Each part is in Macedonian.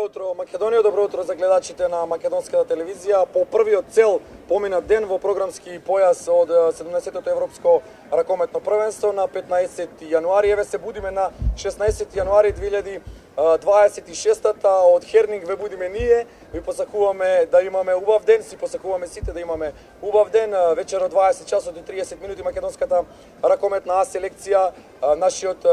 утро Македонија, добро утро за гледачите на македонската телевизија. По првиот цел поминат ден во програмски појас од 17-тото европско ракометно првенство на 15 јануари. Еве се будиме на 16 јануари 2026-та од Хернинг ве будиме ние. Ви посакуваме да имаме убав ден, си посакуваме сите да имаме убав ден. Вечер од 20 часот и 30 минути македонската ракометна А селекција, нашиот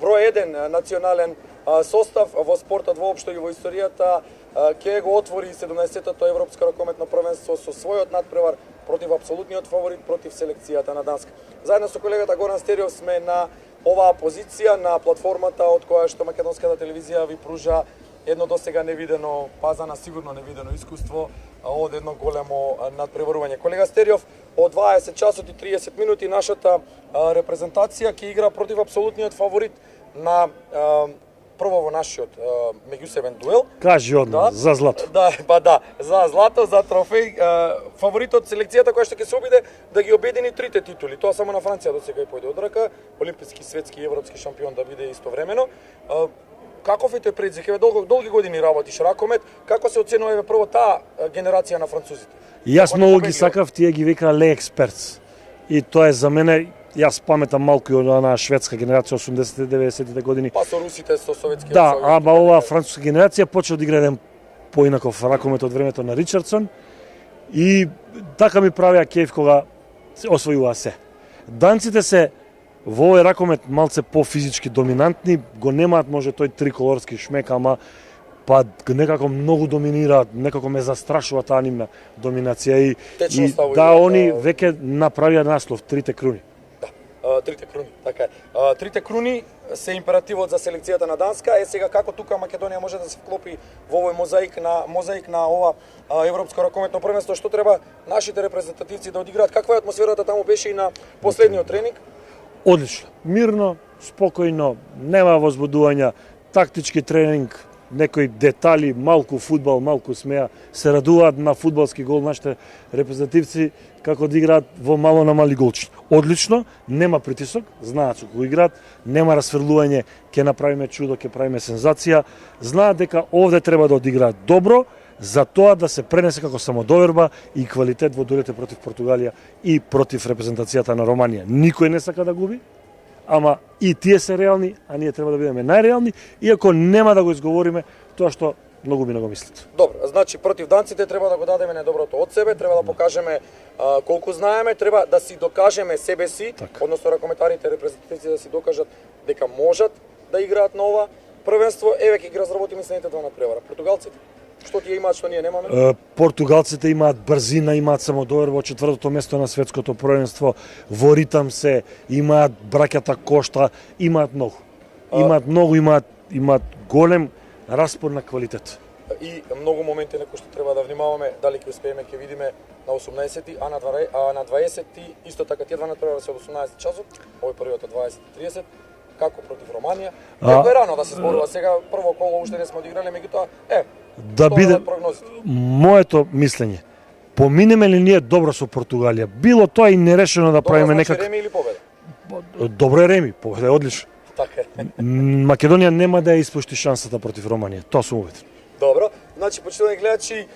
број 1 национален состав во спортот воопшто и во историјата ќе го отвори 17-тото европско ракометно првенство со својот надпревар против апсолутниот фаворит, против селекцијата на Данска. Заедно со колегата Горан Стериов сме на оваа позиција на платформата од која што македонската телевизија ви пружа едно досега невидено, пазана сигурно невидено искуство од едно големо надпреварување. Колега Стериов, од 20 часот и 30 минути нашата репрезентација ќе игра против апсолутниот фаворит на прво во нашиот меѓусебен дуел. Кажи одма, за злато. За злато, за трофеј. Фаворитот селекцијата која што ќе се обиде да ги обедини трите титули. Тоа само на Франција досега и појде од рака, олимписки, светски и европски шампион да биде истовремено. Каков е тој предизвик? Еве долги години работиш ракомет. Како се оценува прво таа генерација на французите? Јас многу ги сакав, тие ги вика ле експерт. И тоа е за мене. Јас паметам малку и од онаа шведска генерација 80-90-те години. Па со русите, со советскиот Да, ама оваа француска генерација почна да игра еден поинаков ракомет од времето на Ричардсон и така ми правеа кејф кога се освојува се. Данците се во овој ракомет малце по-физички доминантни, го немаат може тој триколорски шмек, ама па некако многу доминираат, некако ме застрашува таа нивна доминација и да они веќе направија наслов трите круни. Трите круни, така е. Трите круни се императивот за селекцијата на Данска. Сега како тука Македонија може да се вклопи во овој мозаик на ова европско ракометно првенство, што треба нашите репрезентативци да одиграат? Каква е атмосферата таму беше и на последниот тренинг? Одлично, мирно, спокојно, нема возбудувања, тактички тренинг, некои детали, малку фудбал, малку смеа, се радуваат на фудбалски гол нашите репрезентативци како да играат во мало на мали голчи. Одлично, нема притисок, знаат со кој играат, нема расфрлување, ќе направиме чудо, ќе правиме сензација, знаат дека овде треба да одиграат добро, за тоа да се пренесе како самодоверба и квалитет во дуелите против Португалија и против репрезентацијата на Романија. Никој не сака да губи, ама и тие се реални, а ние треба да бидеме најреални, иако нема да го изговориме тоа што многу би го мислат. Добро, значи против данците треба да го дадеме најдоброто од себе, треба да покажеме колку знаеме, треба да си докажеме себе си, односно ракометарите, репрезентативци да си докажат дека можат да играат на ова првенство. Еве ќе ги разработиме следните два надпревара. Португалците, што тие имаат, што ние немаме? Португалците имаат брзина, имаат самодоверба, во четвртото место на светското првенство, во ритам се, имаат браќата Кошта, имаат многу. Имаат голем распон на квалитет. И многу моменти на кои што треба да внимаваме, дали ќе успееме, ќе видиме на 18-ти, а на 20-ти, исто така тие два надпревара се од 18 часот, овој првиот од 20:30, како против Романија. Како е рано да се зборува сега, прво коло уште не сме одиграле, меѓутоа, да биде моето мислење. Поминеме ли ние добро со Португалија? Било тоа и нерешено да правиме некак. Реми или победа? Добро е реми, победа е одлично. Така е. Македонија нема да ја испушти шансата против Романија. Тоа сум убеден. Добро, значи почитувани гледачи,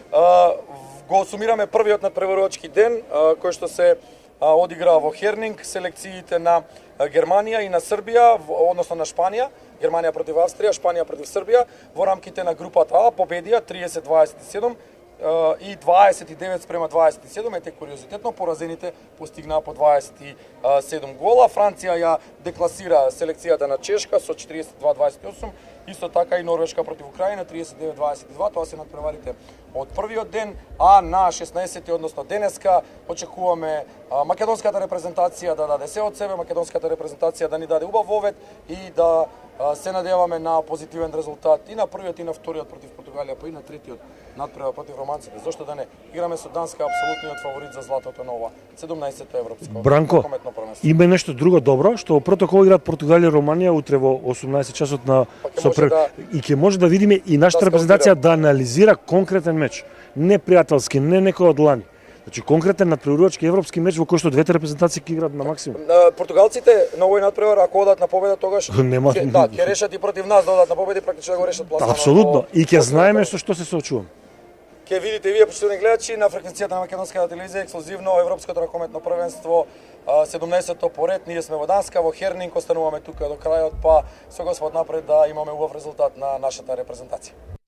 го сумираме првиот надпреварувачки ден кој што се одигра во Хернинг, селекциите на Германија и на Србија, односно на Шпанија. Германија против Австрија, Шпанија против Србија, во рамките на групата А победија 30-27 и 29-27, ете куриозитетно, поразените постигнаа по 27 гола. Франција ја декласира селекцијата на Чешка со 42-28, исто така и Норвешка против Украина 39-22, тоа се надпреварите од првиот ден, а на 16-ти, односно денеска, очекуваме македонската репрезентација да даде се од себе, македонската репрезентација да ни даде убав вовед и да се надеваме на позитивен резултат и на првиот и на вториот против Португалија, па и на третиот надпревар против романците. Зошто да не? Играме со Данска, апсолутниот фаворит за златото на ова 17-то европско ракометно првенство. Има нешто друго добро, што во протокол играат Португалија и Романија утре во 18 часот на и ќе може да видиме и нашата репрезентација да анализира конкретен меч, не пријателски, не некој од лани. Значи конкретен надпреварувачки европски меч во кој што двете репрезентации ќе играат на максимум. Португалците на овој надпревар ако одат на победа тогаш Нема. ќе решат и против нас да одат на победа и практично да го решат пласманот. Апсолутно. И ќе знаеме со што се соочуваме. Ќе видите и вие, почитувани гледачи, на фреквенцијата на Македонската телевизија ексклузивно Европското ракометно првенство 17-то поред. Ние сме во Данска, во Хернинг, остануваме тука до крајот, па со Господ напред да имаме убав резултат на нашата репрезентација.